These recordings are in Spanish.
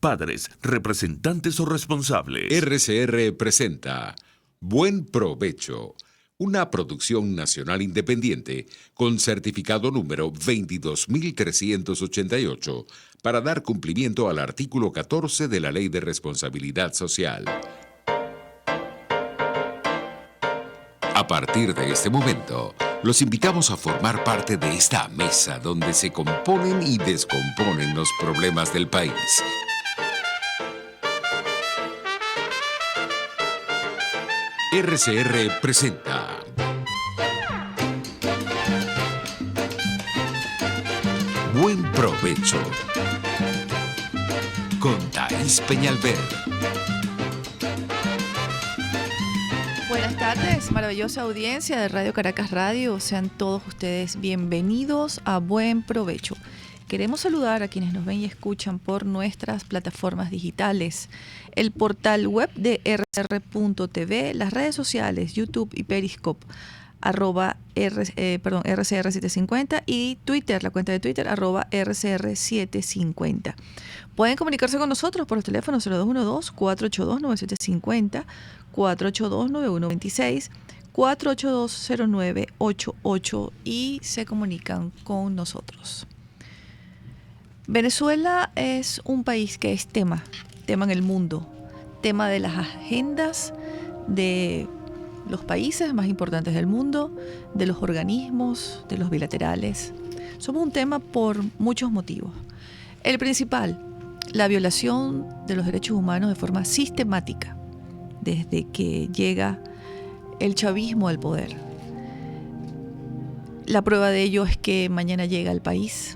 Padres, representantes o responsables. RCR presenta Buen Provecho, una producción nacional independiente con certificado número 22388 para dar cumplimiento al artículo 14 de la Ley de Responsabilidad Social. A partir de este momento, los invitamos a formar parte de esta mesa donde se componen y descomponen los problemas del país. RCR presenta Buen Provecho con Thais Peñalver. Buenas tardes, maravillosa audiencia de Radio Caracas Radio. Sean todos ustedes bienvenidos a Buen Provecho. Queremos saludar a quienes nos ven y escuchan por nuestras plataformas digitales, el portal web de rcr.tv, las redes sociales, YouTube y Periscope, RCR750 y Twitter, la cuenta de Twitter, @RCR750. Pueden comunicarse con nosotros por los teléfonos 0212-482-9750, 482-9126, 482-0988 y se comunican con nosotros. Venezuela es un país que es tema en el mundo, tema de las agendas de los países más importantes del mundo, de los organismos, de los bilaterales. Somos un tema por muchos motivos. El principal, la violación de los derechos humanos de forma sistemática desde que llega el chavismo al poder. La prueba de ello es que mañana llega al país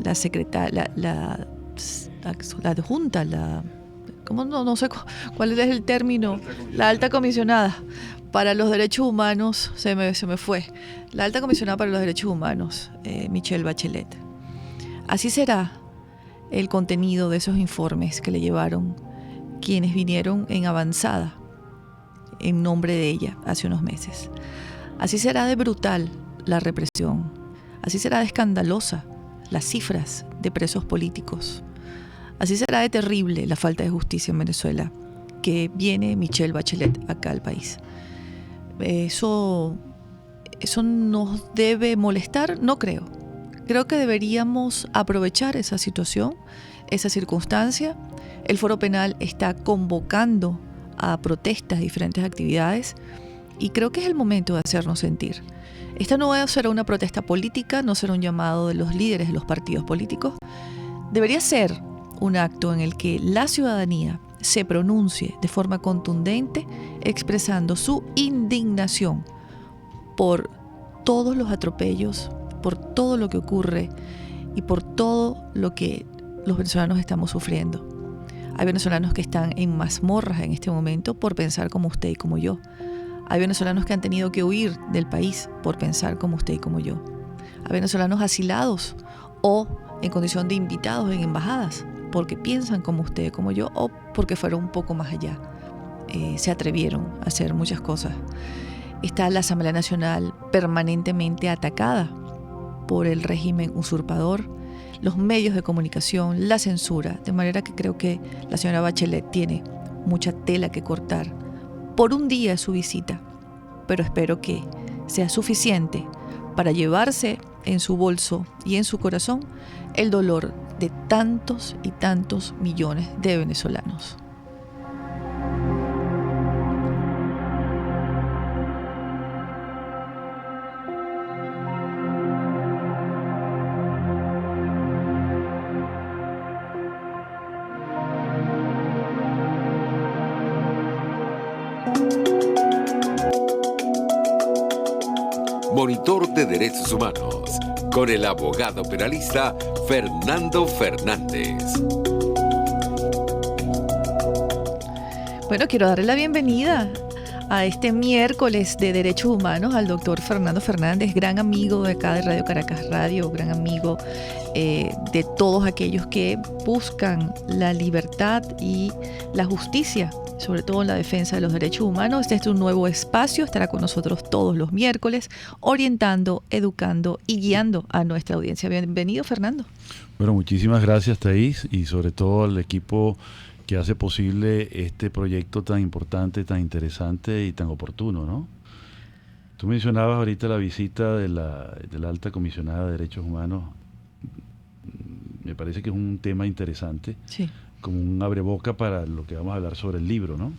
la secretaria, la adjunta, no sé cuál es el término, la alta comisionada para los derechos humanos, se me fue, la alta comisionada para los derechos humanos, Michelle Bachelet. Así será el contenido de esos informes que le llevaron quienes vinieron en avanzada en nombre de ella hace unos meses. Así será de brutal la represión, así será de escandalosa las cifras de presos políticos. Así será de terrible la falta de justicia en Venezuela, que viene Michelle Bachelet acá al país. ¿Eso nos debe molestar? No creo. Creo que deberíamos aprovechar esa situación, esa circunstancia. El Foro Penal está convocando a protestas, diferentes actividades, y creo que es el momento de hacernos sentir. Esta no será una protesta política, no será un llamado de los líderes de los partidos políticos. Debería ser un acto en el que la ciudadanía se pronuncie de forma contundente, expresando su indignación por todos los atropellos, por todo lo que ocurre y por todo lo que los venezolanos estamos sufriendo. Hay venezolanos que están en mazmorras en este momento por pensar como usted y como yo. Hay venezolanos que han tenido que huir del país por pensar como usted y como yo. Hay venezolanos asilados o en condición de invitados en embajadas porque piensan como usted y como yo o porque fueron un poco más allá. Se atrevieron a hacer muchas cosas. Está la Asamblea Nacional permanentemente atacada por el régimen usurpador, los medios de comunicación, la censura, de manera que creo que la señora Bachelet tiene mucha tela que cortar por un día su visita, pero espero que sea suficiente para llevarse en su bolso y en su corazón el dolor de tantos y tantos millones de venezolanos. Monitor de Derechos Humanos, con el abogado penalista Fernando Fernández. Bueno, quiero darle la bienvenida a este miércoles de Derechos Humanos al doctor Fernando Fernández, gran amigo de acá de Radio Caracas Radio, gran amigo de todos aquellos que buscan la libertad y la justicia, sobre todo en la defensa de los derechos humanos. Este es un nuevo espacio, estará con nosotros todos los miércoles, orientando, educando y guiando a nuestra audiencia. Bienvenido, Fernando. Bueno, muchísimas gracias, Thais, y sobre todo al equipo que hace posible este proyecto tan importante, tan interesante y tan oportuno, ¿no? Tú mencionabas ahorita la visita de la alta comisionada de Derechos Humanos. Me parece que es un tema interesante, sí, como un abreboca para lo que vamos a hablar sobre el libro, ¿no?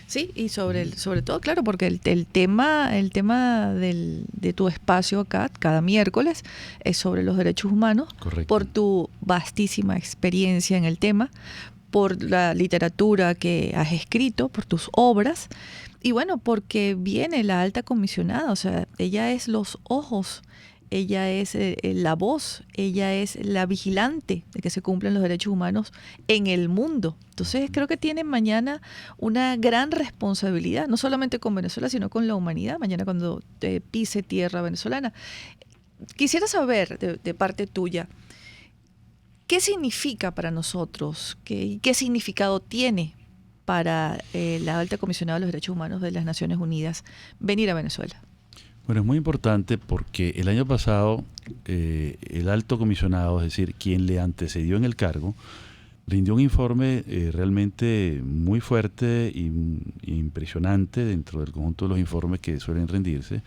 Sí, y sobre todo, claro, porque el tema de tu espacio acá, cada miércoles, es sobre los derechos humanos. Correcto. Por tu vastísima experiencia en el tema, por la literatura que has escrito, por tus obras, y bueno, porque viene la alta comisionada, o sea, ella es los ojos, ella es la voz, ella es la vigilante de que se cumplen los derechos humanos en el mundo. Entonces creo que tiene mañana una gran responsabilidad, no solamente con Venezuela, sino con la humanidad, mañana cuando pise tierra venezolana. Quisiera saber de parte tuya, ¿qué significa para nosotros? ¿Qué significado tiene para la alta comisionada de los derechos humanos de las Naciones Unidas venir a Venezuela? Bueno, es muy importante porque el año pasado el alto comisionado, es decir, quien le antecedió en el cargo, rindió un informe realmente muy fuerte e impresionante dentro del conjunto de los informes que suelen rendirse,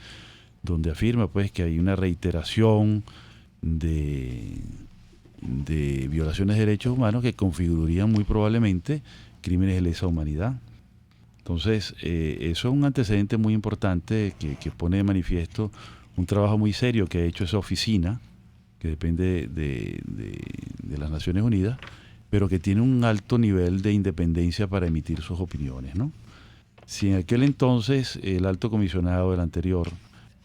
donde afirma pues que hay una reiteración de violaciones de derechos humanos que configurarían muy probablemente crímenes de lesa humanidad. Entonces, eso es un antecedente muy importante que pone de manifiesto un trabajo muy serio que ha hecho esa oficina, que depende de las Naciones Unidas, pero que tiene un alto nivel de independencia para emitir sus opiniones, ¿no? Si en aquel entonces el alto comisionado del anterior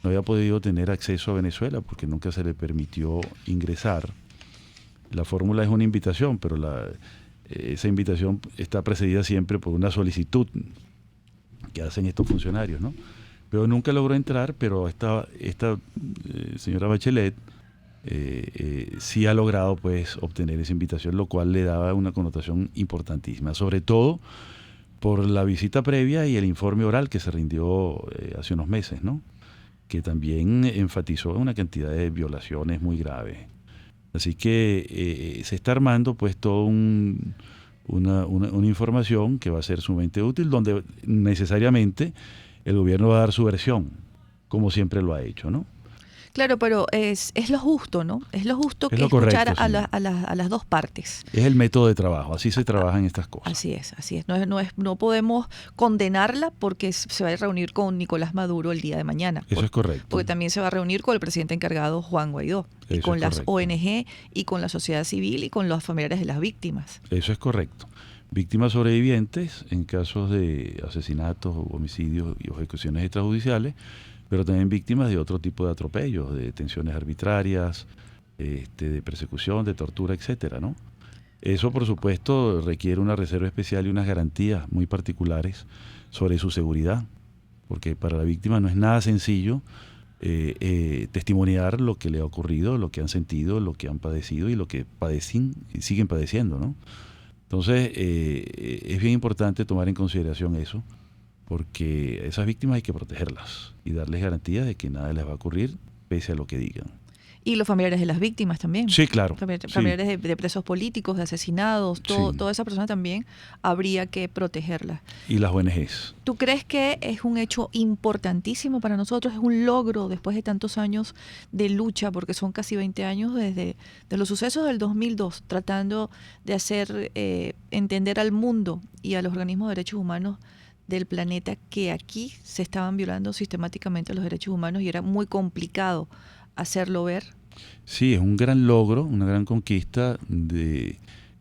no había podido tener acceso a Venezuela porque nunca se le permitió ingresar, la fórmula es una invitación, pero esa invitación está precedida siempre por una solicitud que hacen estos funcionarios, ¿no? Pero nunca logró entrar, pero esta señora Bachelet sí ha logrado pues obtener esa invitación, lo cual le daba una connotación importantísima, sobre todo por la visita previa y el informe oral que se rindió hace unos meses, ¿no? Que también enfatizó una cantidad de violaciones muy graves. Así que se está armando pues toda una información que va a ser sumamente útil, donde necesariamente el gobierno va a dar su versión, como siempre lo ha hecho, ¿no? Claro, pero es lo justo, ¿no? Es lo justo Es que lo correcto, escuchar sí. a las dos partes. Es el método de trabajo, así se trabajan estas cosas. Así es, así es. No podemos condenarla porque se va a reunir con Nicolás Maduro el día de mañana. Eso es correcto. Porque también se va a reunir con el presidente encargado Juan Guaidó, y Eso con es las correcto. ONG, y con la sociedad civil, y con los familiares de las víctimas. Eso es correcto. Víctimas sobrevivientes en casos de asesinatos, homicidios y ejecuciones extrajudiciales, pero también víctimas de otro tipo de atropellos, de detenciones arbitrarias, de persecución, de tortura, etcétera, ¿no? Eso, por supuesto, requiere una reserva especial y unas garantías muy particulares sobre su seguridad, porque para la víctima no es nada sencillo testimoniar lo que le ha ocurrido, lo que han sentido, lo que han padecido y lo que padecen y siguen padeciendo, ¿no? Entonces, es bien importante tomar en consideración eso, porque a esas víctimas hay que protegerlas y darles garantías de que nada les va a ocurrir pese a lo que digan. Y los familiares de las víctimas también. Sí, claro. Familiares de presos políticos, de asesinados, Sí. toda esa persona también habría que protegerlas. Y las ONGs. ¿Tú crees que es un hecho importantísimo para nosotros? ¿Es un logro después de tantos años de lucha? Porque son casi 20 años desde los sucesos del 2002, tratando de hacer entender al mundo y a los organismos de derechos humanos del planeta que aquí se estaban violando sistemáticamente los derechos humanos y era muy complicado hacerlo ver. Sí, es un gran logro, una gran conquista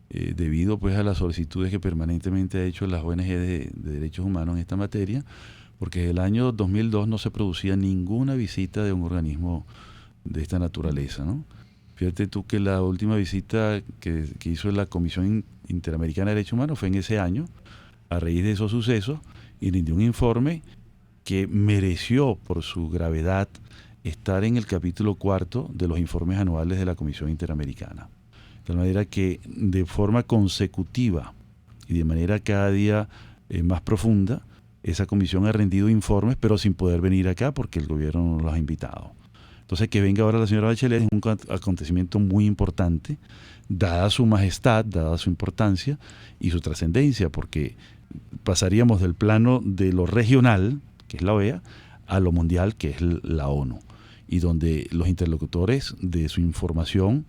debido pues a las solicitudes que permanentemente ha hecho las ONG de derechos humanos en esta materia, porque desde el año 2002 no se producía ninguna visita de un organismo de esta naturaleza, ¿no? Fíjate tú que la última visita que hizo la Comisión Interamericana de Derechos Humanos fue en ese año, a raíz de esos sucesos, y rindió un informe que mereció por su gravedad estar en el capítulo 4 de los informes anuales de la Comisión Interamericana. De tal manera que de forma consecutiva y de manera cada día más profunda, esa comisión ha rendido informes, pero sin poder venir acá porque el gobierno no los ha invitado. Entonces, que venga ahora la señora Bachelet es un acontecimiento muy importante, dada su majestad, dada su importancia y su trascendencia, porque pasaríamos del plano de lo regional, que es la OEA, a lo mundial, que es la ONU, y donde los interlocutores de su información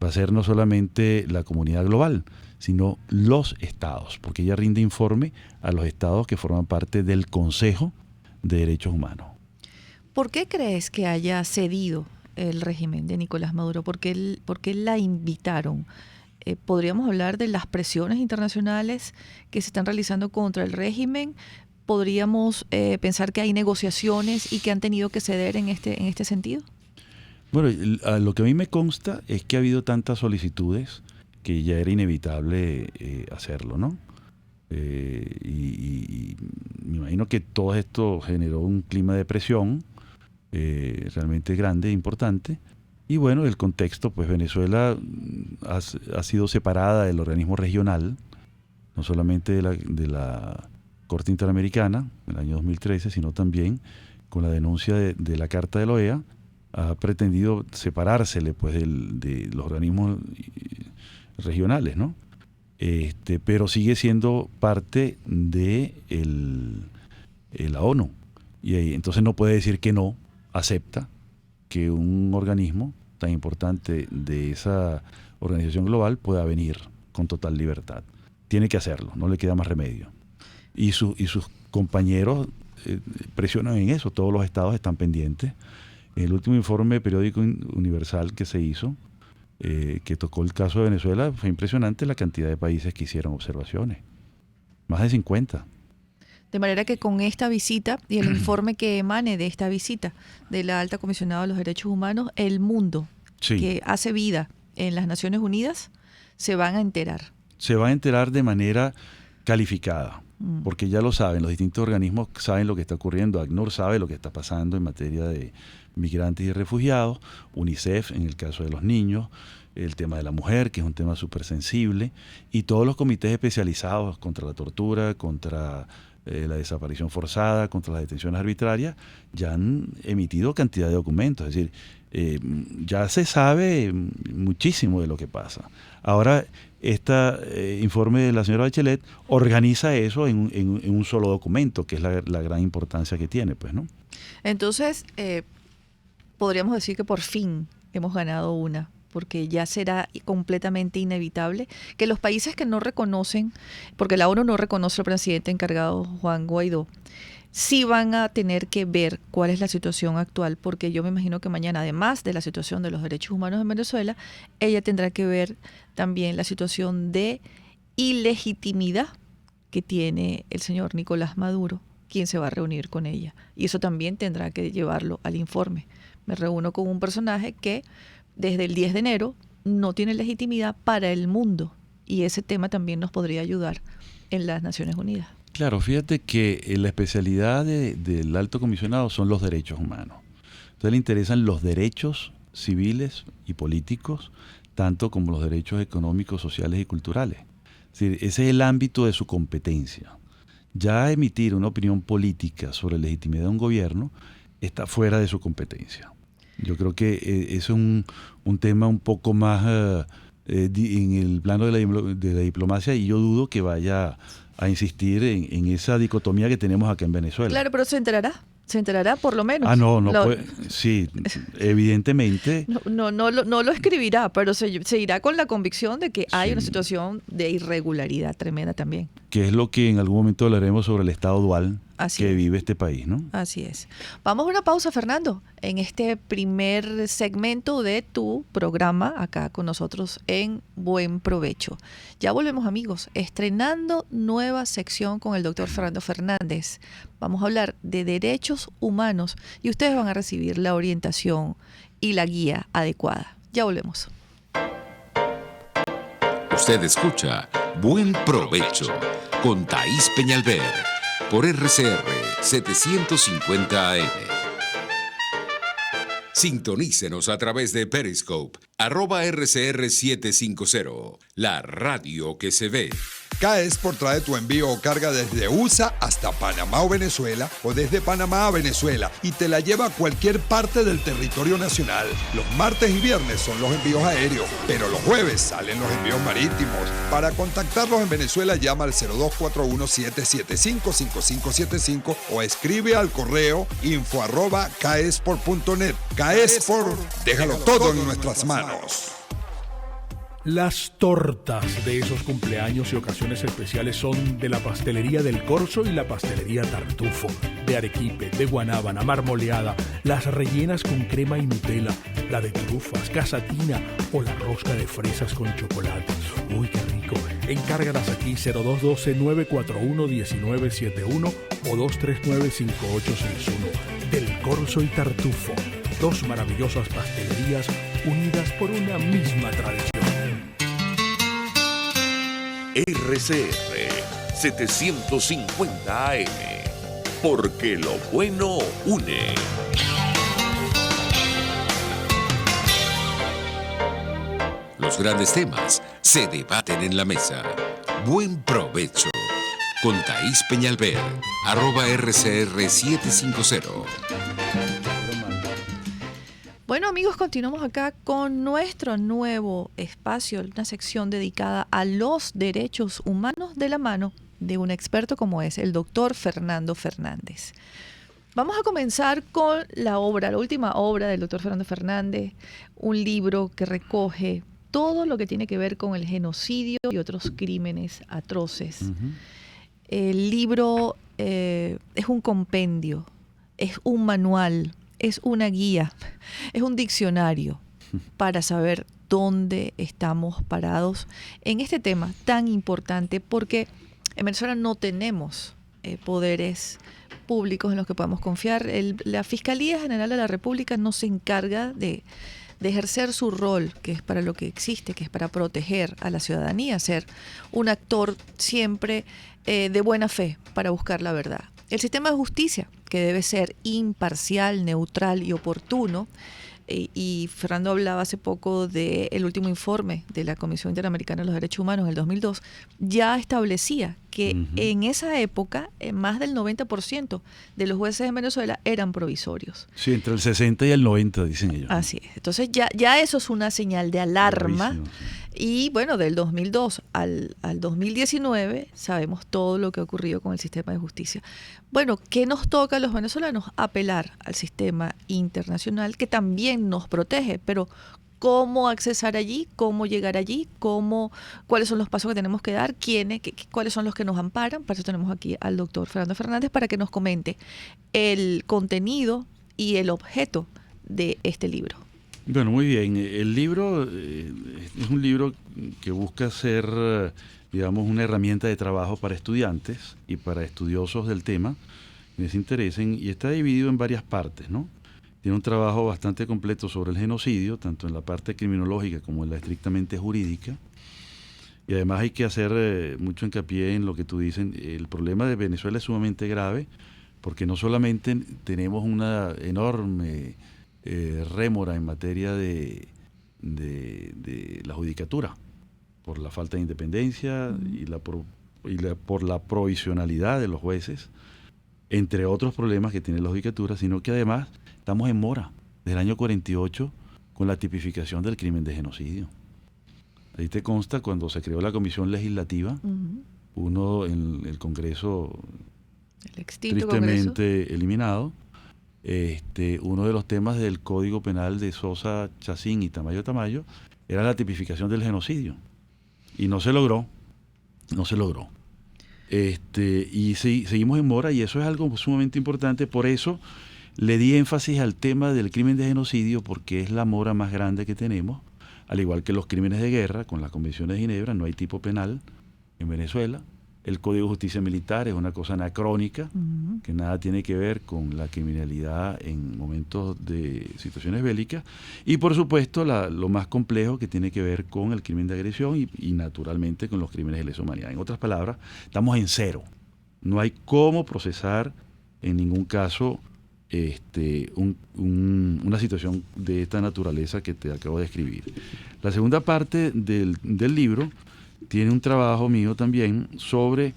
va a ser no solamente la comunidad global, sino los estados, porque ella rinde informe a los estados que forman parte del Consejo de Derechos Humanos. ¿Por qué crees que haya cedido el régimen de Nicolás Maduro? ¿Por qué la invitaron? ¿Podríamos hablar de las presiones internacionales que se están realizando contra el régimen? ¿Podríamos pensar que hay negociaciones y que han tenido que ceder en este sentido? Bueno, lo que a mí me consta es que ha habido tantas solicitudes que ya era inevitable hacerlo, ¿no? Y me imagino que todo esto generó un clima de presión realmente grande e importante. Y bueno, el contexto, pues Venezuela ha sido separada del organismo regional, no solamente de la Corte Interamericana en el año 2013, sino también con la denuncia de la Carta de la OEA, ha pretendido separársele pues de los organismos regionales, ¿no? Pero sigue siendo parte de la ONU. Y ahí, entonces no puede decir que no acepta que un organismo tan importante de esa organización global pueda venir con total libertad. Tiene que hacerlo, no le queda más remedio. Y sus compañeros presionan en eso, todos los estados están pendientes. En el último informe periódico universal que se hizo, que tocó el caso de Venezuela, fue impresionante la cantidad de países que hicieron observaciones. Más de 50. De manera que con esta visita y el informe que emane de esta visita de la Alta Comisionada de los Derechos Humanos, el mundo que hace vida en las Naciones Unidas se van a enterar. Se van a enterar de manera calificada, porque ya lo saben, los distintos organismos saben lo que está ocurriendo. ACNUR sabe lo que está pasando en materia de migrantes y refugiados, UNICEF en el caso de los niños, el tema de la mujer, que es un tema súper sensible, y todos los comités especializados contra la tortura, contra la desaparición forzada, contra las detenciones arbitrarias, ya han emitido cantidad de documentos. Es decir, ya se sabe muchísimo de lo que pasa. Ahora, este informe de la señora Bachelet organiza eso en un solo documento, que es la gran importancia que tiene, pues, ¿no? Entonces, podríamos decir que por fin hemos ganado una, porque ya será completamente inevitable que los países que no reconocen, porque la ONU no reconoce al presidente encargado Juan Guaidó, sí van a tener que ver cuál es la situación actual, porque yo me imagino que mañana, además de la situación de los derechos humanos en Venezuela, ella tendrá que ver también la situación de ilegitimidad que tiene el señor Nicolás Maduro, quien se va a reunir con ella. Y eso también tendrá que llevarlo al informe. Me reúno con un personaje que desde el 10 de enero no tiene legitimidad para el mundo, y ese tema también nos podría ayudar en las Naciones Unidas. Claro, fíjate que la especialidad del alto comisionado son los derechos humanos. Entonces le interesan los derechos civiles y políticos, tanto como los derechos económicos, sociales y culturales. Es decir, ese es el ámbito de su competencia. Ya emitir una opinión política sobre la legitimidad de un gobierno está fuera de su competencia. Yo creo que eso es un tema un poco más en el plano de la diplomacia, y yo dudo que vaya a insistir en esa dicotomía que tenemos acá en Venezuela. Claro, pero se enterará por lo menos. No puede, sí, evidentemente. No lo escribirá, pero se irá con la convicción de que hay una situación de irregularidad tremenda también. Que es lo que en algún momento hablaremos sobre el estado dual que vive este país, ¿no? Así es. Vamos a una pausa, Fernando, en este primer segmento de tu programa acá con nosotros en Buen Provecho. Ya volvemos, amigos, estrenando nueva sección con el doctor Fernando Fernández. Vamos a hablar de derechos humanos y ustedes van a recibir la orientación y la guía adecuada. Ya volvemos. Usted escucha Buen Provecho con Thaís Peñalver, por RCR 750 AM. Sintonícenos a través de Periscope, @RCR750, la radio que se ve. K-Export trae tu envío o carga desde USA hasta Panamá o Venezuela, o desde Panamá a Venezuela, y te la lleva a cualquier parte del territorio nacional. Los martes y viernes son los envíos aéreos, pero los jueves salen los envíos marítimos. Para contactarlos en Venezuela, llama al 0241-775-5575 o escribe al correo info@kexport.net. K-Export, déjalo todo en nuestras manos. Las tortas de esos cumpleaños y ocasiones especiales son de la Pastelería del Corso y la Pastelería Tartufo, de arequipe, de guanábana, marmoleada, las rellenas con crema y Nutella, la de trufas, casatina o la rosca de fresas con chocolate. ¡Uy, qué rico! Encárgalas aquí 0212-941-1971 o 239-5861. Del Corso y Tartufo, dos maravillosas pastelerías unidas por una misma tradición. RCR 750 AM, porque lo bueno une. Los grandes temas se debaten en la mesa. Buen provecho. Con Thaís Peñalver, @RCR750. Bueno, amigos, continuamos acá con nuestro nuevo espacio, una sección dedicada a los derechos humanos de la mano de un experto como es el doctor Fernando Fernández. Vamos a comenzar con la última obra del doctor Fernando Fernández, un libro que recoge todo lo que tiene que ver con el genocidio y otros crímenes atroces. El libro es un compendio, es un manual, es una guía, es un diccionario para saber dónde estamos parados en este tema tan importante, porque en Venezuela no tenemos poderes públicos en los que podamos confiar. La Fiscalía General de la República no se encarga de ejercer su rol, que es para lo que existe, que es para proteger a la ciudadanía, ser un actor siempre de buena fe para buscar la verdad. El sistema de justicia, que debe ser imparcial, neutral y oportuno, y Fernando hablaba hace poco del último informe de la Comisión Interamericana de los Derechos Humanos del 2002, ya establecía que en esa época más del 90% de los jueces en Venezuela eran provisorios. Sí, entre el 60 y el 90, dicen ellos. Así es. Entonces ya eso es una señal de alarma. Clarísimo, sí. Y bueno, del 2002 al 2019 sabemos todo lo que ha ocurrido con el sistema de justicia. Bueno, ¿qué nos toca a los venezolanos? Apelar al sistema internacional que también nos protege, pero ¿cómo accesar allí? ¿Cómo llegar allí? ¿Cuáles son los pasos que tenemos que dar? ¿Cuáles son los que nos amparan? Para eso tenemos aquí al doctor Fernando Fernández para que nos comente el contenido y el objeto de este libro. Bueno, muy bien. El libro es un libro que busca ser, digamos, una herramienta de trabajo para estudiantes y para estudiosos del tema que les interesen, y está dividido en varias partes, ¿no? Tiene un trabajo bastante completo sobre el genocidio, tanto en la parte criminológica como en la estrictamente jurídica. Y además hay que hacer mucho hincapié en lo que tú dices. El problema de Venezuela es sumamente grave porque no solamente tenemos una enorme rémora en materia de la judicatura, por la falta de independencia y por la provisionalidad de los jueces, entre otros problemas que tiene la judicatura, sino que además estamos en mora desde el año 48 con la tipificación del crimen de genocidio. Ahí te consta cuando se creó la comisión legislativa, uno en el Congreso el extinto tristemente Congreso eliminado. Uno de los temas del Código Penal de Sosa, Chacín y Tamayo era la tipificación del genocidio. Y no se logró. Y seguimos en mora, y eso es algo sumamente importante. Por eso le di énfasis al tema del crimen de genocidio, porque es la mora más grande que tenemos, al igual que los crímenes de guerra. Con la Convención de Ginebra no hay tipo penal en Venezuela. El Código de Justicia Militar es una cosa anacrónica, que nada tiene que ver con la criminalidad en momentos de situaciones bélicas. Y por supuesto lo más complejo, que tiene que ver con el crimen de agresión y naturalmente con los crímenes de lesa humanidad. En otras palabras, estamos en cero. No hay cómo procesar en ningún caso una situación de esta naturaleza que te acabo de escribir. La segunda parte del libro tiene un trabajo mío también sobre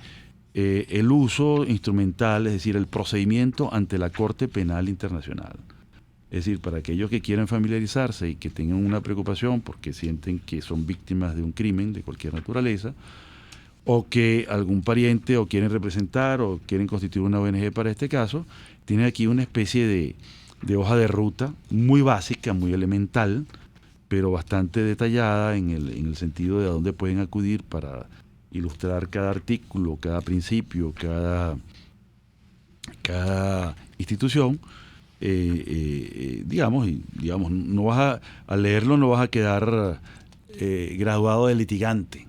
el uso instrumental, es decir, el procedimiento ante la Corte Penal Internacional. Es decir, para aquellos que quieren familiarizarse y que tengan una preocupación porque sienten que son víctimas de un crimen de cualquier naturaleza, o que algún pariente o quieren representar o quieren constituir una ONG para este caso, tienen aquí una especie de hoja de ruta muy básica, muy elemental, pero bastante detallada en el sentido de a dónde pueden acudir para ilustrar cada artículo, cada principio, cada institución. Digamos, no vas al leerlo no vas a quedar graduado de litigante,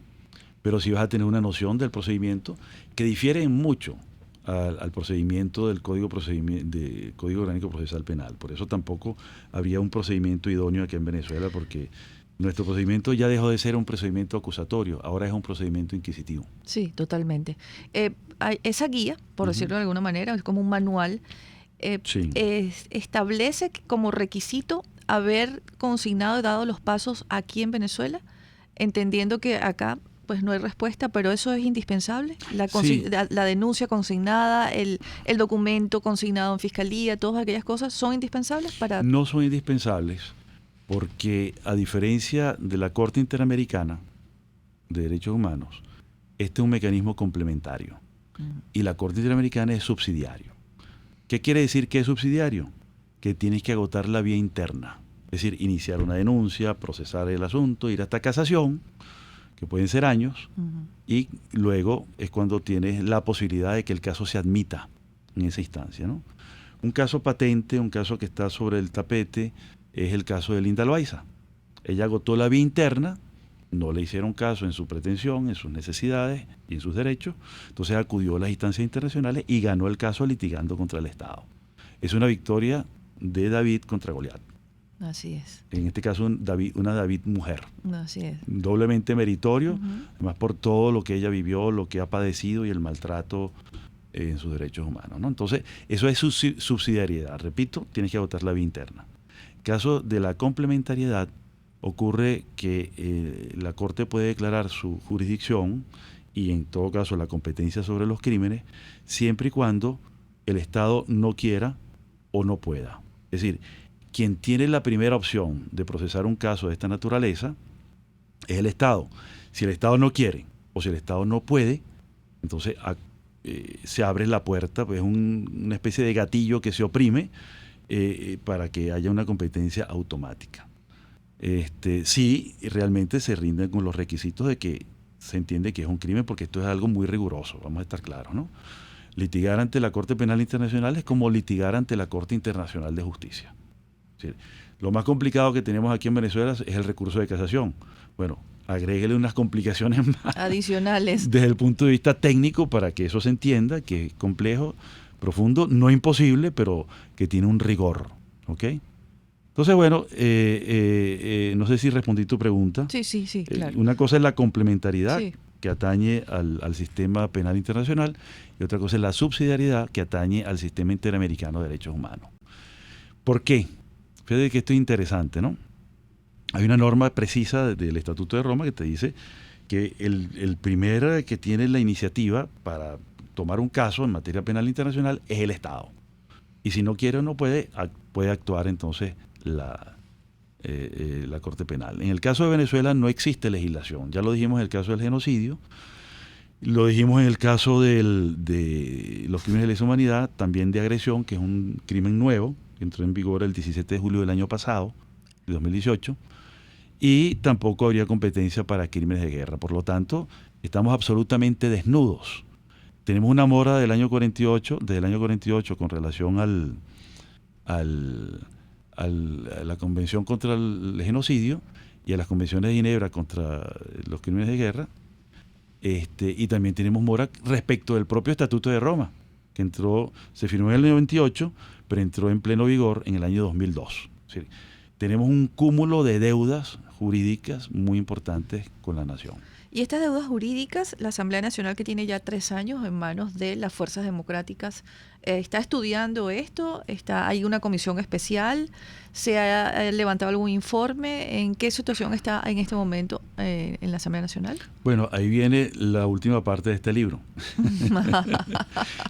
pero sí vas a tener una noción del procedimiento que difiere mucho al procedimiento del Código Orgánico Procesal Penal. Por eso tampoco habría un procedimiento idóneo aquí en Venezuela, porque nuestro procedimiento ya dejó de ser un procedimiento acusatorio, ahora es un procedimiento inquisitivo. Sí, totalmente. Esa guía, por decirlo de alguna manera, es como un manual. Sí. Establece como requisito haber consignado y dado los pasos aquí en Venezuela, entendiendo que acá pues no hay respuesta, pero eso es indispensable. La denuncia consignada, el documento consignado en fiscalía, todas aquellas cosas son indispensables para... No son indispensables porque, a diferencia de la Corte Interamericana de Derechos Humanos, este es un mecanismo complementario y la Corte Interamericana es subsidiario. ¿Qué quiere decir que es subsidiario? Que tienes que agotar la vía interna, es decir, iniciar una denuncia, procesar el asunto, ir hasta casación, que pueden ser años, y luego es cuando tienes la posibilidad de que el caso se admita en esa instancia, ¿no? Un caso patente, un caso que está sobre el tapete, es el caso de Linda Loaiza. Ella agotó la vía interna, no le hicieron caso en su pretensión, en sus necesidades y en sus derechos, entonces acudió a las instancias internacionales y ganó el caso litigando contra el Estado. Es una victoria de David contra Goliat. Así es. En este caso una David mujer. Así es. Doblemente meritorio, además por todo lo que ella vivió, lo que ha padecido y el maltrato en sus derechos humanos, ¿no? Entonces, eso es subsidiariedad. Repito, tienes que agotar la vía interna. En caso de la complementariedad, ocurre que la Corte puede declarar su jurisdicción y en todo caso la competencia sobre los crímenes, siempre y cuando el Estado no quiera o no pueda. Es decir, quien tiene la primera opción de procesar un caso de esta naturaleza es el Estado. Si el Estado no quiere o si el Estado no puede, entonces se abre la puerta, pues una especie de gatillo que se oprime para que haya una competencia automática. Sí, realmente se rinden con los requisitos de que se entiende que es un crimen, porque esto es algo muy riguroso, vamos a estar claros, ¿no? Litigar ante la Corte Penal Internacional es como litigar ante la Corte Internacional de Justicia. Es decir, lo más complicado que tenemos aquí en Venezuela es el recurso de casación. Bueno, agréguele unas complicaciones más adicionales desde el punto de vista técnico para que eso se entienda, que es complejo, profundo, no imposible, pero que tiene un rigor, ¿ok? Entonces, bueno, no sé si respondí tu pregunta. Sí, claro. Una cosa es la complementariedad, sí, que atañe al sistema penal internacional, y otra cosa es la subsidiariedad, que atañe al sistema interamericano de derechos humanos. ¿Por qué? Fíjate que esto es interesante, ¿no? Hay una norma precisa del Estatuto de Roma que te dice que el primer que tiene la iniciativa para tomar un caso en materia penal internacional es el Estado. Y si no quiere o no puede actuar entonces la Corte Penal. En el caso de Venezuela no existe legislación. Ya lo dijimos en el caso del genocidio, lo dijimos en el caso de los crímenes de lesa humanidad, también de agresión, que es un crimen nuevo, que entró en vigor el 17 de julio del año pasado, de 2018, y tampoco habría competencia para crímenes de guerra. Por lo tanto, estamos absolutamente desnudos. Tenemos una mora desde el año 48 con relación a la Convención contra el Genocidio y a las convenciones de Ginebra contra los crímenes de guerra, y también tenemos mora respecto del propio Estatuto de Roma, que se firmó en el año 98, pero entró en pleno vigor en el año 2002. Es decir, tenemos un cúmulo de deudas jurídicas muy importantes con la nación. Y estas deudas jurídicas, la Asamblea Nacional, que tiene ya 3 años en manos de las fuerzas democráticas, ¿está estudiando esto? ¿Hay una comisión especial? ¿Se ha levantado algún informe? ¿En qué situación está en este momento en la Asamblea Nacional? Bueno, ahí viene la última parte de este libro,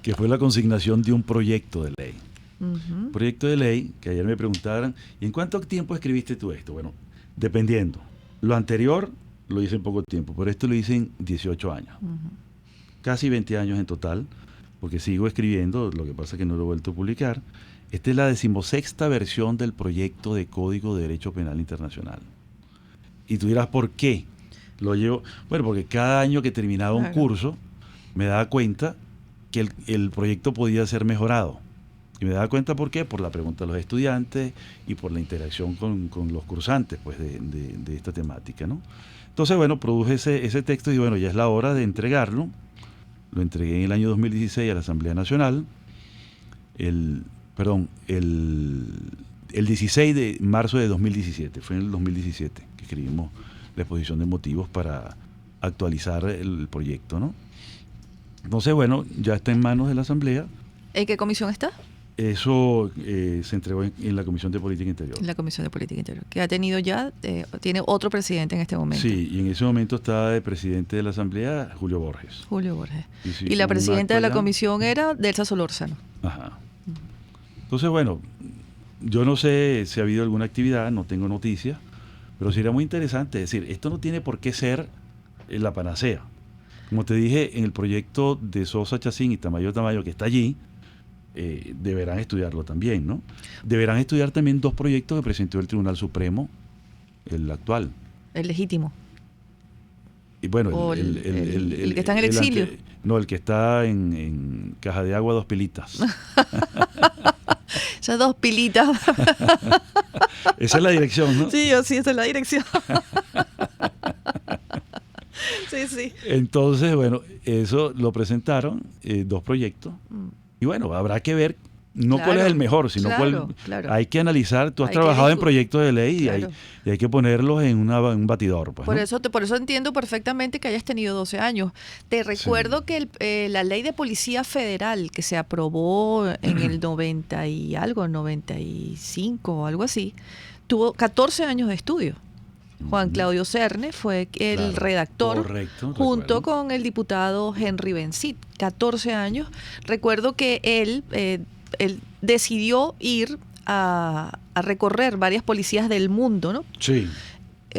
que fue la consignación de un proyecto de ley. Ujú. Proyecto de ley, que ayer me preguntaran, ¿y en cuánto tiempo escribiste tú esto? Bueno, dependiendo. Lo anterior lo hice en poco tiempo, pero esto lo hice en 18 años. Ujú. Casi 20 años en total, porque sigo escribiendo, lo que pasa es que no lo he vuelto a publicar. Esta es la 16ª versión del proyecto de Código de Derecho Penal Internacional. Y tú dirás, ¿por qué lo llevo? Bueno, porque cada año que terminaba un Claro. curso, me daba cuenta que el proyecto podía ser mejorado. Y me daba cuenta por qué, por la pregunta de los estudiantes y por la interacción con los cursantes pues, de esta temática, ¿no? Entonces, bueno, produje ese texto y bueno, ya es la hora de entregarlo. Lo entregué en el año 2016 a la Asamblea Nacional. El 16 de marzo de 2017, fue en el 2017 que escribimos la exposición de motivos para actualizar el proyecto, ¿no? Entonces, bueno, ya está en manos de la Asamblea. ¿En qué comisión está? Eso se entregó en la Comisión de Política Interior. En la Comisión de Política Interior, que ha tenido ya, tiene otro presidente en este momento. Sí, y en ese momento estaba de presidente de la Asamblea Julio Borges. Julio Borges. se Y hizo la un presidenta acto de la allá. comisión era Delsa Solórzano. Ajá. Entonces, bueno, yo no sé si ha habido alguna actividad, no tengo noticias, pero sería muy interesante. Es decir, esto no tiene por qué ser la panacea. Como te dije, en el proyecto de Sosa Chacín y Tamayo Tamayo, que está allí, deberán estudiarlo también, ¿no? Deberán estudiar también 2 proyectos que presentó el Tribunal Supremo, el actual. El legítimo. Y bueno, O el que está en el exilio. No, el que está en Caja de Agua 2 Pilitas. Esas 2 pilitas. Esa es la dirección, ¿no? Sí, sí, esa es la dirección. Sí, sí. Entonces, bueno, eso lo presentaron, 2 proyectos. Y bueno, habrá que ver, no cuál Claro, es el mejor, sino claro, cuál. claro. Hay que analizar. Tú has Hay que trabajado en discu- proyectos de ley Claro. y hay que ponerlos en un batidor. Pues, Por ¿no? eso entiendo perfectamente que hayas tenido 12 años. Te recuerdo que la ley de policía federal que se aprobó en el 90 y algo, 95 o algo así, tuvo 14 años de estudio. Juan Claudio Cerne fue el Claro, redactor, correcto, junto recuerdo. con el diputado Henry Bencit. 14 años. Recuerdo que él decidió ir a recorrer varias policías del mundo, ¿no? Sí.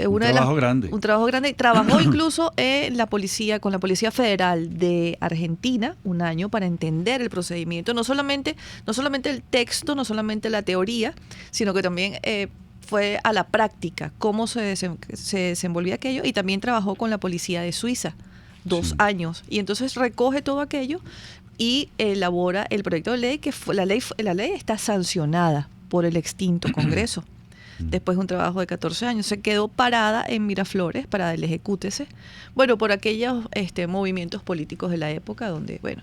Un Una de trabajo grande. Un trabajo grande. Trabajó incluso en la policía, con la Policía Federal de Argentina, un año para entender el procedimiento, no solamente el texto, no solamente la teoría, sino que también fue a la práctica, cómo se desenvolvía aquello, y también trabajó con la policía de Suiza, 2 Sí. años. Y entonces recoge todo aquello y elabora el proyecto de ley, que la ley está sancionada por el extinto Congreso. Después de un trabajo de 14 años, se quedó parada en Miraflores para el ejecútese, bueno, por aquellos movimientos políticos de la época donde, bueno,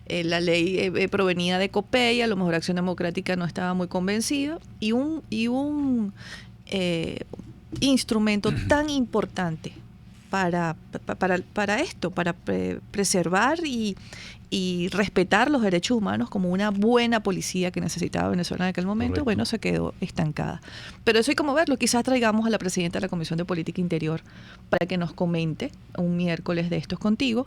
la ley provenía de Copey, a lo mejor Acción Democrática no estaba muy convencido, y un instrumento tan importante para esto, para preservar y respetar los derechos humanos como una buena policía que necesitaba Venezuela en aquel momento, Correcto. bueno, se quedó estancada. Pero eso hay como verlo. Quizás traigamos a la presidenta de la Comisión de Política Interior para que nos comente un miércoles de estos contigo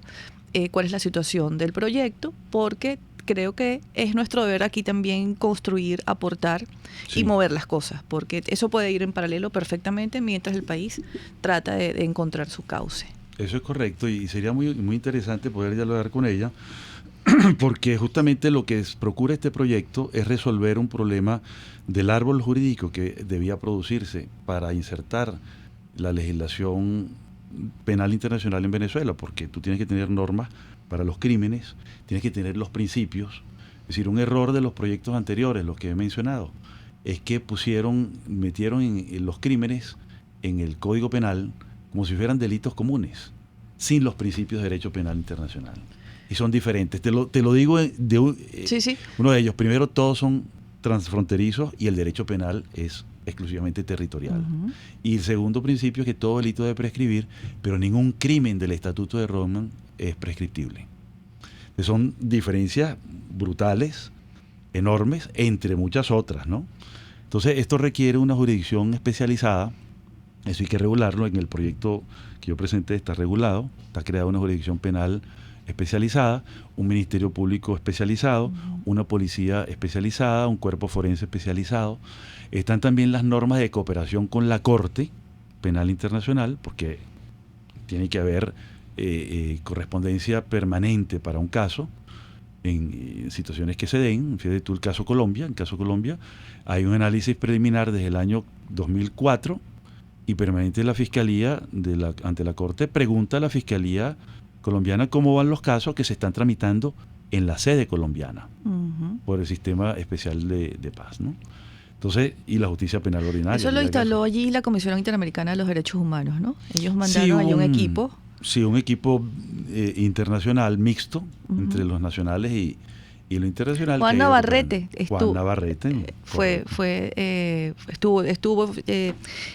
cuál es la situación del proyecto, porque creo que es nuestro deber aquí también construir, aportar Sí. y mover las cosas, porque eso puede ir en paralelo perfectamente mientras el país trata de encontrar su cauce. Eso es correcto y sería muy, muy interesante poder dialogar con ella porque justamente lo que procura este proyecto es resolver un problema del árbol jurídico que debía producirse para insertar la legislación penal internacional en Venezuela, porque tú tienes que tener normas para los crímenes, tienes que tener los principios. Es decir, un error de los proyectos anteriores, los que he mencionado, es que metieron en los crímenes en el Código Penal como si fueran delitos comunes, sin los principios de derecho penal internacional. Y son diferentes. Te lo digo Sí, sí. uno de ellos. Primero, todos son transfronterizos y el derecho penal es exclusivamente territorial. Y el segundo principio es que todo delito debe prescribir, pero ningún crimen del Estatuto de Roma es prescriptible. Son diferencias brutales, enormes, entre muchas otras, ¿no? Entonces, esto requiere una jurisdicción especializada. Eso hay que regularlo. En el proyecto que yo presenté está regulado. Está creada una jurisdicción penal especializada, un ministerio público especializado, una policía especializada, un cuerpo forense especializado. Están también las normas de cooperación con la Corte Penal Internacional, porque tiene que haber correspondencia permanente para un caso en situaciones que se den. Fíjate tú el caso Colombia. En el caso Colombia hay un análisis preliminar desde el año 2004 y permanente de la Fiscalía ante la Corte pregunta a la Fiscalía colombiana cómo van los casos que se están tramitando en la sede colombiana por el sistema especial de paz, ¿no? Entonces, y la justicia penal ordinaria. Eso lo instaló allí la Comisión Interamericana de los Derechos Humanos, ¿no? Ellos mandaron allí un equipo. Sí, un equipo internacional mixto entre los nacionales y lo internacional. Juan Navarrete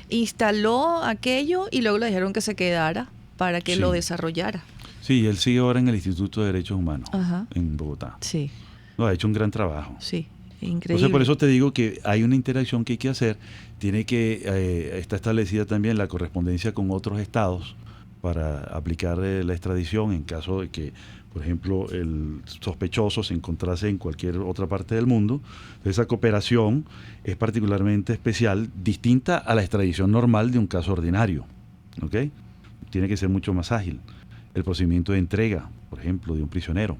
instaló aquello y luego le dijeron que se quedara para que lo desarrollara. Sí, él sigue ahora en el Instituto de Derechos Humanos en Bogotá. Sí. No, ha hecho un gran trabajo. Sí, increíble. Entonces, por eso te digo que hay una interacción que hay que hacer. Está establecida también la correspondencia con otros estados para aplicar la extradición en caso de que, por ejemplo, el sospechoso se encontrase en cualquier otra parte del mundo. Esa cooperación es particularmente especial, distinta a la extradición normal de un caso ordinario. ¿Ok? Tiene que ser mucho más ágil. El procedimiento de entrega, por ejemplo, de un prisionero.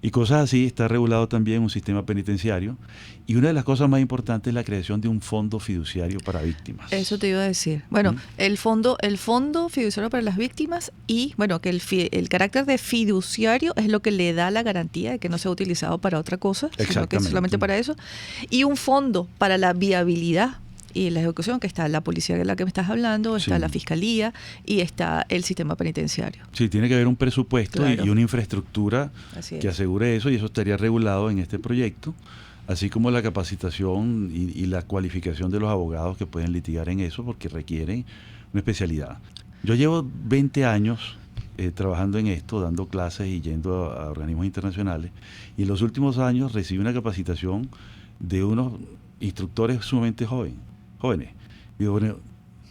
Y cosas así. Está regulado también un sistema penitenciario. Y una de las cosas más importantes es la creación de un fondo fiduciario para víctimas. Eso te iba a decir. Bueno, el fondo fiduciario para las víctimas y, bueno, que el carácter de fiduciario es lo que le da la garantía de que no sea utilizado para otra cosa, sino que es solamente para eso. Y un fondo para la viabilidad y la ejecución, que está la policía de la que me estás hablando, está la fiscalía y está el sistema penitenciario. Sí, tiene que haber un presupuesto y una infraestructura que asegure eso, y eso estaría regulado en este proyecto, así como la capacitación y la cualificación de los abogados que pueden litigar en eso, porque requieren una especialidad. Yo llevo 20 años trabajando en esto, dando clases y yendo a organismos internacionales, y en los últimos años recibí una capacitación de unos instructores sumamente jóvenes. Y bueno,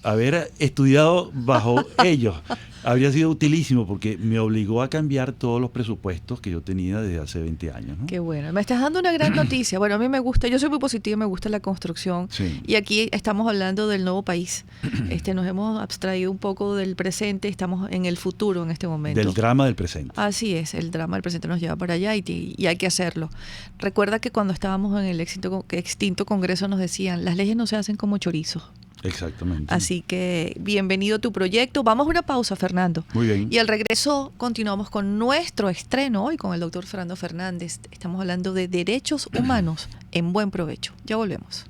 haber estudiado bajo ellos habría sido utilísimo, porque me obligó a cambiar todos los presupuestos que yo tenía desde hace 20 años, ¿no? Qué bueno. Me estás dando una gran noticia. Bueno, a mí me gusta, yo soy muy positiva, me gusta la construcción. Sí. Y aquí estamos hablando del nuevo país. Nos hemos abstraído un poco del presente, estamos en el futuro en este momento. Del drama del presente. Así es, el drama del presente nos lleva para allá y hay que hacerlo. Recuerda que cuando estábamos en el extinto Congreso nos decían, las leyes no se hacen como chorizos. Exactamente. Así que bienvenido a tu proyecto. Vamos a una pausa, Fernando. Muy bien. Y al regreso continuamos con nuestro estreno hoy con el doctor Fernando Fernández. Estamos hablando de derechos humanos en buen provecho. Ya volvemos.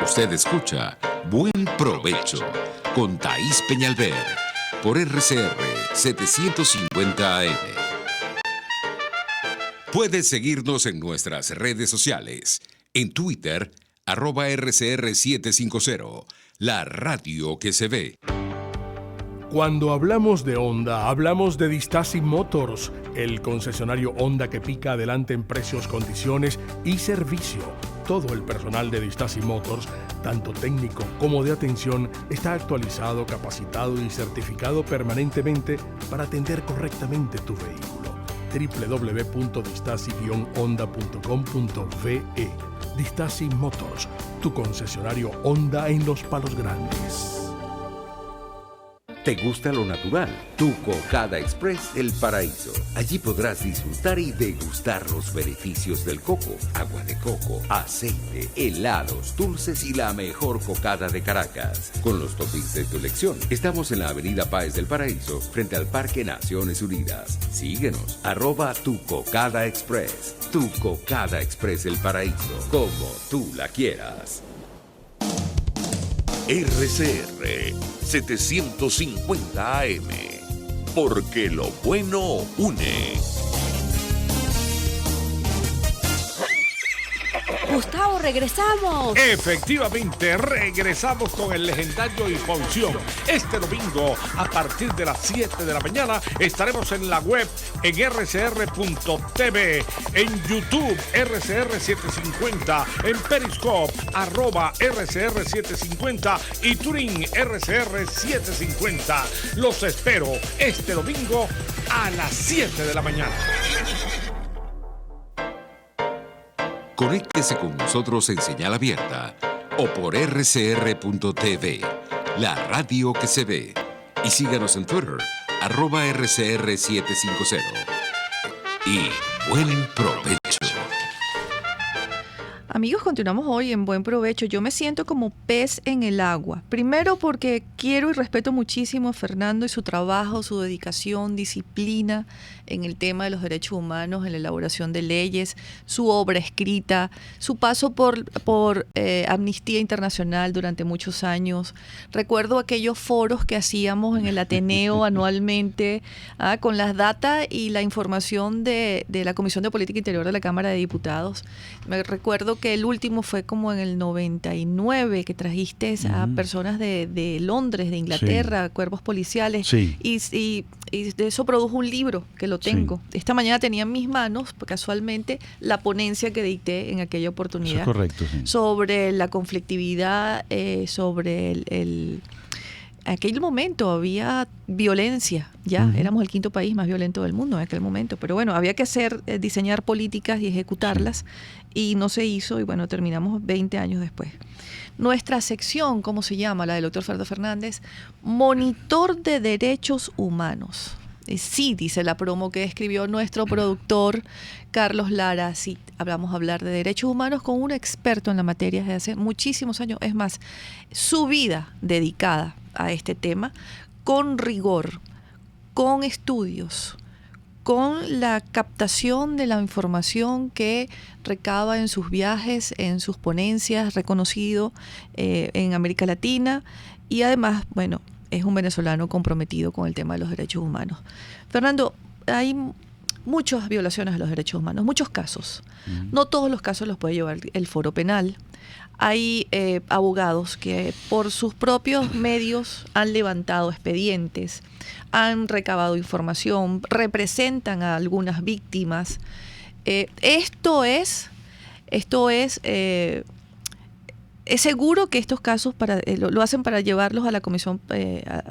Usted escucha Buen Provecho con Thaís Peñalver por RCR 750 AM. Puedes seguirnos en nuestras redes sociales. En Twitter, @RCR750, la radio que se ve. Cuando hablamos de Honda, hablamos de Distasi Motors, el concesionario Honda que pica adelante en precios, condiciones y servicio. Todo el personal de Distasi Motors, tanto técnico como de atención, está actualizado, capacitado y certificado permanentemente para atender correctamente tu vehículo. www.distasi-honda.com.ve. Distasi Motors, tu concesionario Honda en Los Palos Grandes. ¿Te gusta lo natural? Tu Cocada Express El Paraíso. Allí podrás disfrutar y degustar los beneficios del coco, agua de coco, aceite, helados, dulces y la mejor cocada de Caracas. Con los toppings de tu elección. Estamos en la avenida Páez del Paraíso, frente al Parque Naciones Unidas. Síguenos, @Tu Cocada Express. Tu Cocada Express El Paraíso. Como tú la quieras. RCR 750 AM, porque lo bueno une. Gustavo, regresamos. Efectivamente, regresamos con el legendario Hipopción. Este domingo, a partir de las 7 de la mañana, estaremos en la web en rcr.tv, en YouTube RCR750, en Periscope @RCR750 y Turing RCR750. Los espero este domingo a las 7 de la mañana. Conéctese con nosotros en señal abierta o por rcr.tv, la radio que se ve. Y síganos en Twitter, @RCR750. Y buen provecho. Amigos, continuamos hoy en Buen Provecho. Yo me siento como pez en el agua. Primero porque quiero y respeto muchísimo a Fernando y su trabajo, su dedicación, disciplina en el tema de los derechos humanos, en la elaboración de leyes, su obra escrita, su paso por Amnistía Internacional durante muchos años. Recuerdo aquellos foros que hacíamos en el Ateneo anualmente, con las datas y la información de la Comisión de Política Interior de la Cámara de Diputados. Me recuerdo que el último fue como en el 99, que trajiste a personas de Londres, de Inglaterra, sí, cuerpos policiales, sí, y de eso produjo un libro que lo tengo. Sí. Esta mañana tenía en mis manos, casualmente, la ponencia que dicté en aquella oportunidad. Eso es correcto, sí. Sobre la conflictividad, sobre aquel momento había violencia, ya éramos el quinto país más violento del mundo en aquel momento, pero bueno, había que diseñar políticas y ejecutarlas, y no se hizo, y bueno, terminamos 20 años después. Nuestra sección, ¿cómo se llama? La del doctor Fernando Fernández, Monitor de Derechos Humanos. Sí, dice la promo que escribió nuestro productor Carlos Lara. Sí, vamos a hablar de derechos humanos con un experto en la materia desde hace muchísimos años. Es más, su vida dedicada a este tema, con rigor, con estudios, con la captación de la información que recaba en sus viajes, en sus ponencias, reconocido en América Latina, y además, bueno, es un venezolano comprometido con el tema de los derechos humanos. Fernando, hay muchas violaciones a los derechos humanos, muchos casos. No todos los casos los puede llevar el foro penal. Hay abogados que por sus propios medios han levantado expedientes, han recabado información, representan a algunas víctimas. Esto es seguro que estos casos lo hacen para llevarlos a la Comisión,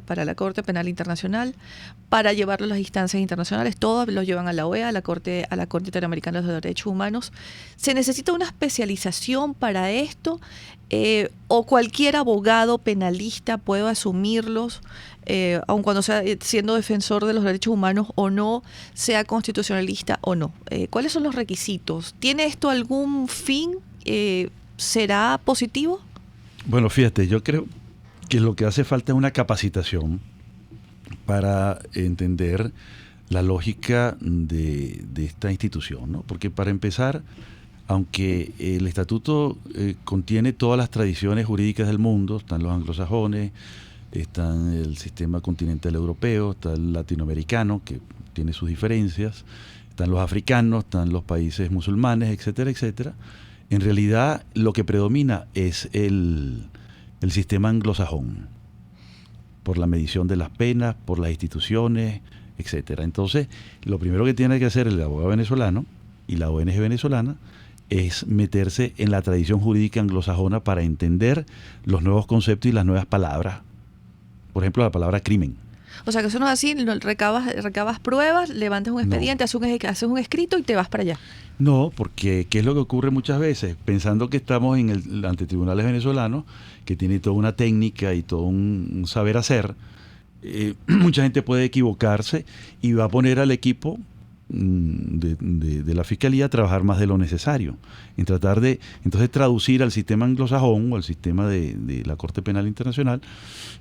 para la Corte Penal Internacional, para llevarlos a las instancias internacionales, todos los llevan a la OEA, a la Corte Interamericana de los Derechos Humanos. ¿Se necesita una especialización para esto? ¿O cualquier abogado penalista puede asumirlos, aun cuando sea siendo defensor de los derechos humanos o no, sea constitucionalista o no? ¿Cuáles son los requisitos? ¿Tiene esto algún fin? ¿Será positivo? Bueno, fíjate, yo creo que lo que hace falta es una capacitación para entender la lógica de esta institución, ¿no? Porque para empezar, aunque el estatuto contiene todas las tradiciones jurídicas del mundo, están los anglosajones, está el sistema continental europeo, está el latinoamericano, que tiene sus diferencias, están los africanos, están los países musulmanes, etcétera, etcétera. En realidad, lo que predomina es el sistema anglosajón, por la medición de las penas, por las instituciones, etcétera. Entonces, lo primero que tiene que hacer el abogado venezolano y la ONG venezolana es meterse en la tradición jurídica anglosajona para entender los nuevos conceptos y las nuevas palabras. Por ejemplo, la palabra crimen. O sea, que eso no es así, recabas pruebas, levantas un expediente, haces un escrito y te vas para allá. No, porque ¿qué es lo que ocurre muchas veces? Pensando que estamos ante tribunales venezolanos, que tiene toda una técnica y todo un saber hacer, mucha gente puede equivocarse y va a poner al equipo de la Fiscalía a trabajar más de lo necesario, en tratar de entonces traducir al sistema anglosajón o al sistema de la Corte Penal Internacional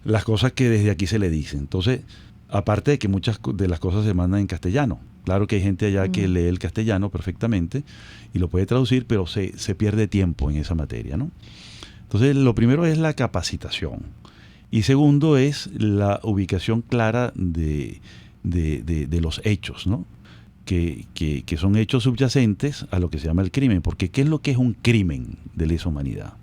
las cosas que desde aquí se le dicen. Entonces, aparte de que muchas de las cosas se mandan en castellano, claro que hay gente allá que lee el castellano perfectamente y lo puede traducir, pero se pierde tiempo en esa materia, ¿no? Entonces, lo primero es la capacitación y segundo es la ubicación clara de los hechos, ¿no? que son hechos subyacentes a lo que se llama el crimen. Porque ¿qué es lo que es un crimen de lesa humanidad?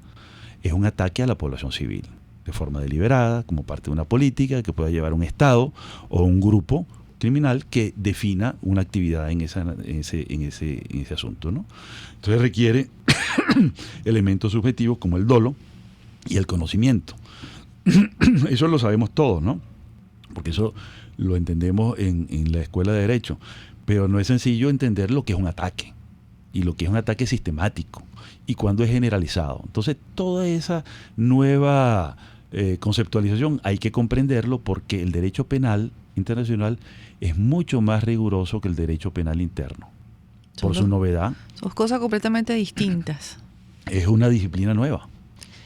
Es un ataque a la población civil, de forma deliberada, como parte de una política que pueda llevar un Estado o un grupo criminal que defina una actividad en ese asunto, ¿no? Entonces requiere elementos subjetivos como el dolo y el conocimiento. Eso lo sabemos todos, ¿no? Porque eso lo entendemos en la escuela de Derecho. Pero no es sencillo entender lo que es un ataque y lo que es un ataque sistemático y cuándo es generalizado. Entonces, toda esa nueva conceptualización hay que comprenderlo porque el derecho penal internacional es mucho más riguroso que el derecho penal interno. Por su novedad. Son cosas completamente distintas. Es una disciplina nueva.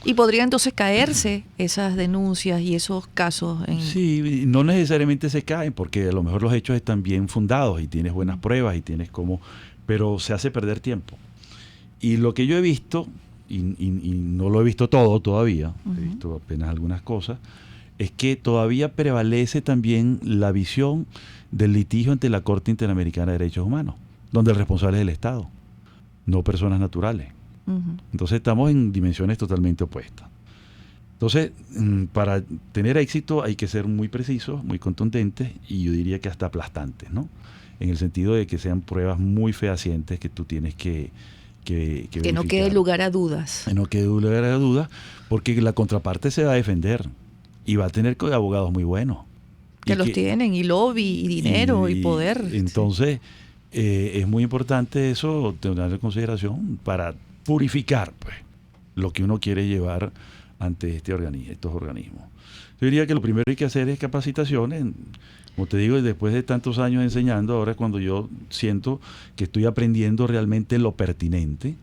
¿Y podría entonces caerse esas denuncias y esos casos? Sí, no necesariamente se caen porque a lo mejor los hechos están bien fundados y tienes buenas pruebas y tienes cómo, pero se hace perder tiempo. Y lo que yo he visto, y no lo he visto todo todavía, he visto apenas algunas cosas, es que todavía prevalece también la visión del litigio ante la Corte Interamericana de Derechos Humanos, donde el responsable es el Estado, no personas naturales. Entonces estamos en dimensiones totalmente opuestas. Entonces, para tener éxito hay que ser muy precisos, muy contundentes y yo diría que hasta aplastantes, ¿no? En el sentido de que sean pruebas muy fehacientes que tú tienes que no quede lugar a dudas. Que no quede lugar a dudas, porque la contraparte se va a defender y va a tener abogados muy buenos. Que los tienen, y lobby, y dinero, y poder. Entonces, es muy importante eso, tener en consideración para purificar pues, lo que uno quiere llevar ante estos organismos. Yo diría que lo primero que hay que hacer es capacitaciones. Como te digo, después de tantos años enseñando, ahora es cuando yo siento que estoy aprendiendo realmente lo pertinente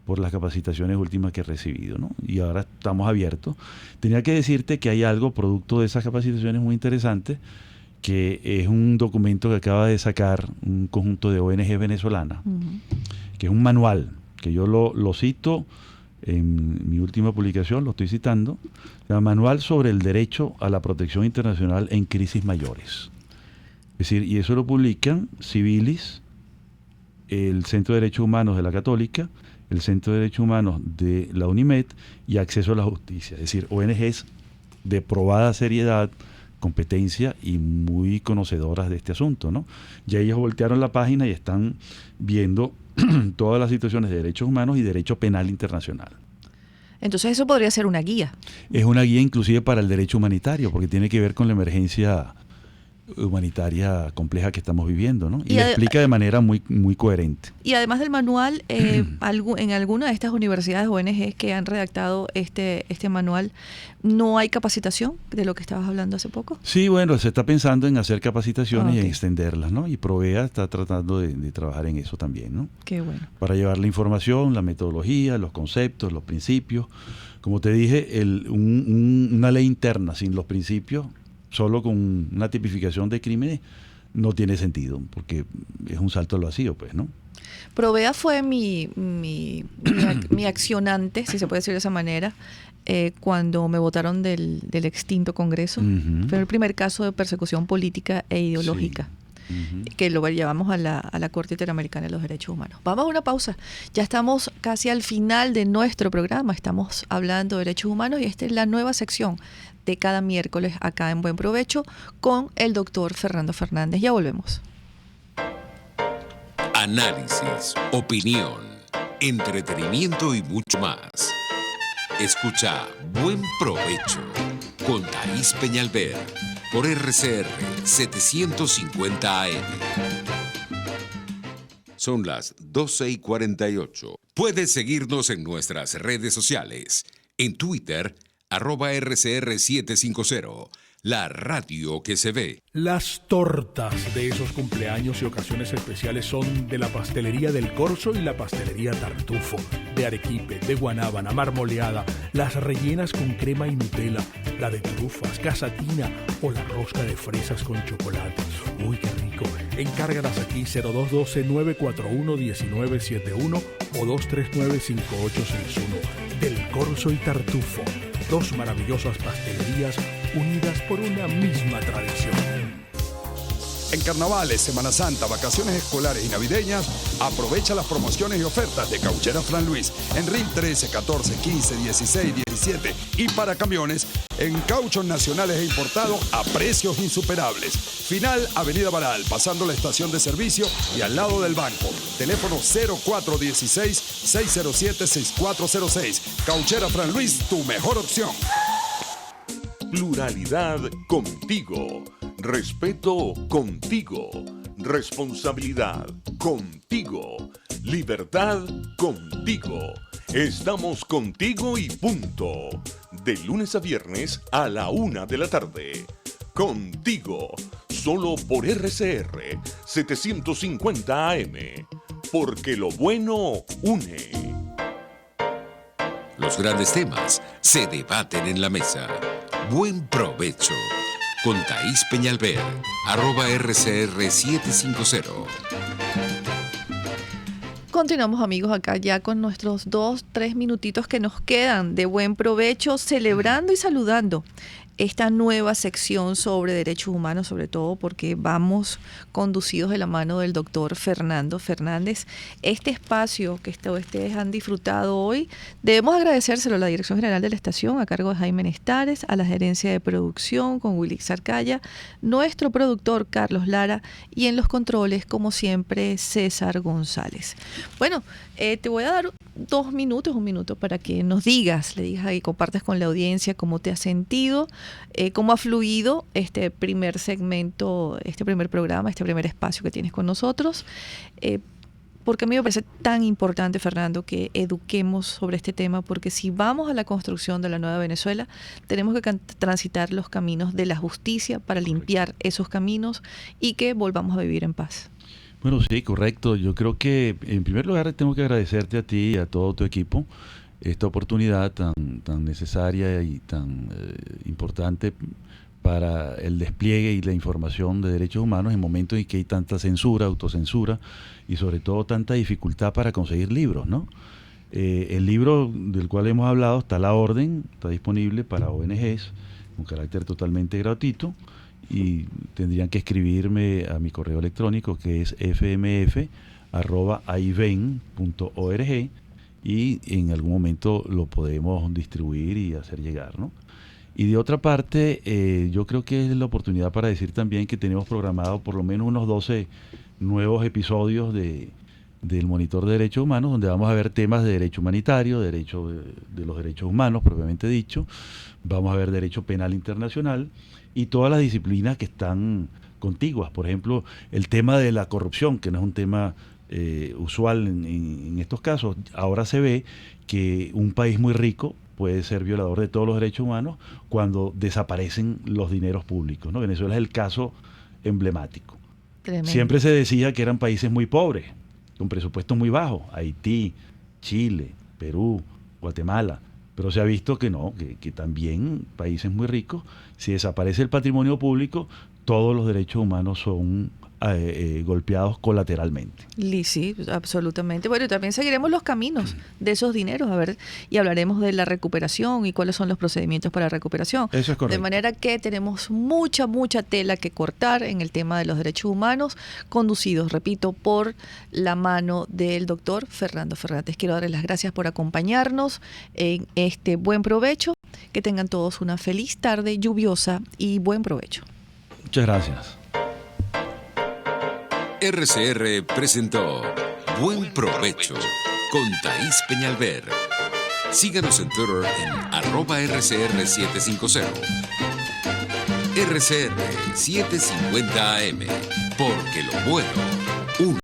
por las capacitaciones últimas que he recibido, ¿no? Y ahora estamos abiertos. Tenía que decirte que hay algo producto de esas capacitaciones muy interesante, que es un documento que acaba de sacar un conjunto de ONG venezolanas, que es un manual, que yo lo cito en mi última publicación, lo estoy citando, se llama Manual sobre el Derecho a la Protección Internacional en Crisis Mayores. Es decir, y eso lo publican Civilis, el Centro de Derechos Humanos de la Católica, el Centro de Derechos Humanos de la UNIMED y Acceso a la Justicia. Es decir, ONGs de probada seriedad, competencia y muy conocedoras de este asunto, ¿no? Ya ellos voltearon la página y están viendo todas las situaciones de derechos humanos y derecho penal internacional. Entonces eso podría ser una guía. Es una guía inclusive para el derecho humanitario, porque tiene que ver con la emergencia humanitaria compleja que estamos viviendo, ¿no? Y la explica de manera muy, muy coherente. Y además del manual, en alguna de estas universidades ONG que han redactado este manual, ¿no hay capacitación de lo que estabas hablando hace poco? Sí, bueno, se está pensando en hacer capacitaciones y en extenderlas, ¿no? Y Provea está tratando de trabajar en eso también, ¿no? Qué bueno. Para llevar la información, la metodología, los conceptos, los principios. Como te dije, una ley interna sin los principios, solo con una tipificación de crímenes, no tiene sentido, porque es un salto al vacío, pues, ¿no? Provea fue mi accionante, si se puede decir de esa manera, cuando me votaron del extinto Congreso. Fue el primer caso de persecución política e ideológica. Que lo llevamos a la Corte Interamericana de los Derechos Humanos. Vamos a una pausa. Ya estamos casi al final de nuestro programa. Estamos hablando de derechos humanos y esta es la nueva sección de cada miércoles acá en Buen Provecho con el doctor Fernando Fernández. Ya volvemos. Análisis, opinión, entretenimiento y mucho más. Escucha Buen Provecho con Thaís Peñalver por RCR 750 AM. Son las 12:48. Puedes seguirnos en nuestras redes sociales. En Twitter, @RCR750. La radio que se ve. Las tortas de esos cumpleaños y ocasiones especiales son de la pastelería del Corso y la pastelería Tartufo, de arequipe, de guanábana, marmoleada, las rellenas con crema y Nutella, la de trufas, casatina o la rosca de fresas con chocolate. ¡Uy, qué rico! Encárgalas aquí 0212-941-1971 o 239-5861. Del Corso y Tartufo, dos maravillosas pastelerías unidas por una misma tradición. En carnavales, Semana Santa, vacaciones escolares y navideñas, aprovecha las promociones y ofertas de Cauchera Fran Luis en RIM 13, 14, 15, 16, 17 y para camiones en cauchos nacionales e importados a precios insuperables. Final Avenida Baral, pasando la estación de servicio y al lado del banco. Teléfono 0416-607-6406. Cauchera Fran Luis, tu mejor opción. Pluralidad contigo. Respeto contigo. Responsabilidad contigo. Libertad contigo. Estamos contigo y punto. De lunes a viernes a la 1 de la tarde. Contigo. Solo por RCR 750 AM. Porque lo bueno une. Los grandes temas se debaten en la mesa. Buen provecho. Con Thaís Peñalver, @RCR750. Continuamos, amigos, acá ya con nuestros 2-3 minutitos que nos quedan de buen provecho, celebrando y saludando esta nueva sección sobre derechos humanos, sobre todo porque vamos conducidos de la mano del doctor Fernando Fernández. Este espacio que ustedes han disfrutado hoy, debemos agradecérselo a la Dirección General de la Estación, a cargo de Jaime Nestares, a la Gerencia de Producción con Willy Arcaya, nuestro productor Carlos Lara y en los controles, como siempre, César González. Bueno, te voy a dar un minuto para que nos le digas y compartas con la audiencia cómo te has sentido, cómo ha fluido este primer segmento, este primer programa, este primer espacio que tienes con nosotros, porque a mí me parece tan importante, Fernando, que eduquemos sobre este tema, porque si vamos a la construcción de la nueva Venezuela, tenemos que transitar los caminos de la justicia para limpiar esos caminos y que volvamos a vivir en paz. Bueno, sí, correcto. Yo creo que en primer lugar tengo que agradecerte a ti y a todo tu equipo esta oportunidad tan necesaria y tan importante para el despliegue y la información de derechos humanos en momentos en que hay tanta censura, autocensura y sobre todo tanta dificultad para conseguir libros, ¿no? El libro del cual hemos hablado está a la orden, está disponible para ONGs con carácter totalmente gratuito. Y tendrían que escribirme a mi correo electrónico, que es fmf@aiven.org, y en algún momento lo podemos distribuir y hacer llegar, ¿no? Y de otra parte, yo creo que es la oportunidad para decir también que tenemos programado por lo menos unos 12 nuevos episodios del Monitor de Derechos Humanos, donde vamos a ver temas de derecho humanitario, de los derechos humanos propiamente dicho, vamos a ver derecho penal internacional y todas las disciplinas que están contiguas. Por ejemplo, el tema de la corrupción, que no es un tema usual en estos casos. Ahora se ve que un país muy rico puede ser violador de todos los derechos humanos cuando desaparecen los dineros públicos, ¿no? Venezuela es el caso emblemático. Tremendo. Siempre se decía que eran países muy pobres, con presupuestos muy bajos, Haití, Chile, Perú, Guatemala, pero se ha visto que no, que también países muy ricos, si desaparece el patrimonio público, todos los derechos humanos son golpeados colateralmente. Sí, absolutamente. Bueno, y también seguiremos los caminos de esos dineros, a ver, y hablaremos de la recuperación y cuáles son los procedimientos para la recuperación. Eso es correcto. De manera que tenemos mucha tela que cortar en el tema de los derechos humanos, conducidos, repito, por la mano del doctor Fernando Fernández. Quiero darles las gracias por acompañarnos en este buen provecho. Que tengan todos una feliz tarde lluviosa y buen provecho. Muchas gracias. RCR presentó Buen Provecho con Thaís Peñalver. Síganos en Twitter en @RCR750. RCR 750 AM, porque lo bueno une.